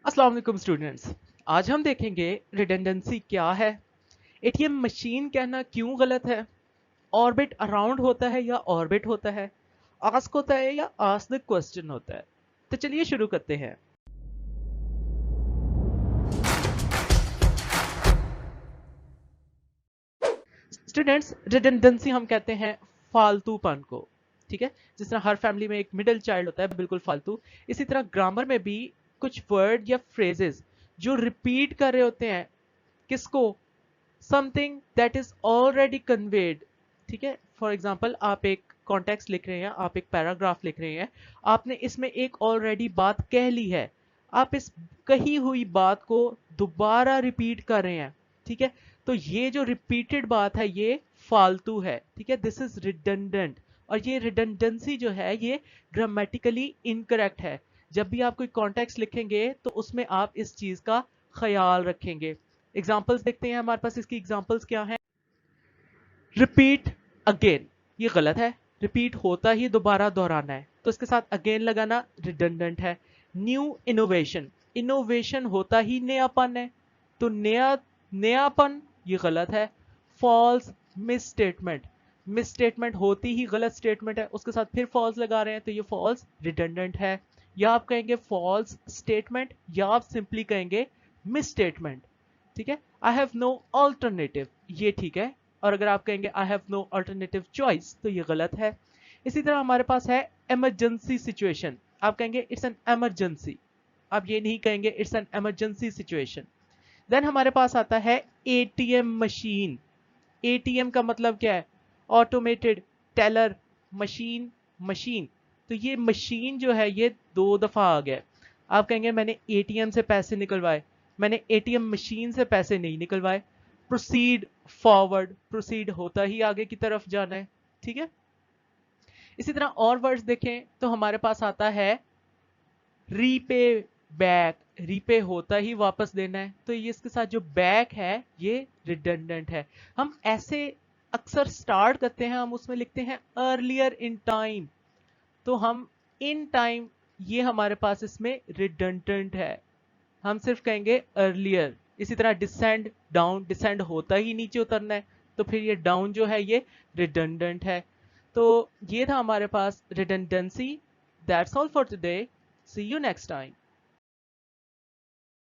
अस्सलाम वालेकुम स्टूडेंट्स। आज हम देखेंगे रिडंडेंसी क्या है, एटीएम मशीन कहना क्यों गलत है, ऑर्बिट अराउंड होता है या ऑर्बिट होता है, आस्क होता है या आस्क द क्वेश्चन होता है। तो चलिए शुरू करते हैं। स्टूडेंट्स, रिडंडेंसी हम कहते हैं फालतूपन को। ठीक है, जिस तरह हर फैमिली में एक मिडिल चाइल्ड होता है बिल्कुल फालतू, इसी तरह ग्रामर में भी कुछ वर्ड या फ्रेजेस जो रिपीट कर रहे होते हैं, किसको, something that is already conveyed. ठीक है, फॉर एग्जाम्पल आप एक कॉन्टेक्स्ट लिख रहे हैं, आप एक पैराग्राफ लिख रहे हैं, आपने इसमें एक ऑलरेडी बात कह ली है, आप इस कही हुई बात को दोबारा रिपीट कर रहे हैं। ठीक है, तो ये जो रिपीटेड बात है ये फालतू है। ठीक है, दिस इज रिडंडेंट। और ये रिडंडेंसी जो है ये ग्रामेटिकली इनकरेक्ट है। जब भी आप कोई कॉन्टेक्स्ट लिखेंगे तो उसमें आप इस चीज का ख्याल रखेंगे। एग्जाम्पल्स देखते हैं हमारे पास, इसकी एग्जाम्पल्स क्या हैं। रिपीट अगेन, ये गलत है। रिपीट होता ही दोबारा दोहराना है, तो इसके साथ अगेन लगाना रिडंडेंट है। न्यू इनोवेशन, इनोवेशन होता ही नयापन है, तो नयापन ये गलत है। False misstatement, misstatement होती ही गलत स्टेटमेंट है, उसके साथ फिर फॉल्स लगा रहे हैं, तो ये फॉल्स रिडंडेंट है। या आप कहेंगे फॉल्स स्टेटमेंट, या आप सिंपली कहेंगे मिस स्टेटमेंट। ठीक है, आई हैव नो ऑल्टरनेटिव, ये ठीक है। और अगर आप कहेंगे I have no alternative choice, तो ये गलत है। इसी तरह हमारे पास है इमरजेंसी सिचुएशन, आप कहेंगे इट्स एन इमरजेंसी, आप ये नहीं कहेंगे it's an emergency situation. Then हमारे पास आता है एटीएम मशीन। एटीएम का मतलब क्या है, ऑटोमेटेड टेलर, मशीन, मशीन। तो ये मशीन जो है ये दो दफा आ गया। आप कहेंगे मैंने एटीएम से पैसे निकलवाए, मैंने एटीएम मशीन से पैसे नहीं निकलवाए। प्रोसीड फॉरवर्ड, प्रोसीड होता ही आगे की तरफ जाना है। ठीक है, इसी तरह और वर्ड्स देखें तो हमारे पास आता है रीपे बैक, रीपे होता ही वापस देना है, तो ये इसके साथ जो बैक है ये रिडंडेंट है। हम ऐसे अक्सर स्टार्ट करते हैं, हम उसमें लिखते हैं अर्लियर इन टाइम, तो हम इन टाइम, ये हमारे पास इसमें रिडंडेंट है, हम सिर्फ कहेंगे अर्लियर। इसी तरह डिसेंड डाउन, डिसेंड होता ही नीचे उतरना है, तो फिर ये डाउन जो है ये रिडंडेंट है। तो ये था हमारे पास redundancy. That's all for today, see you next time.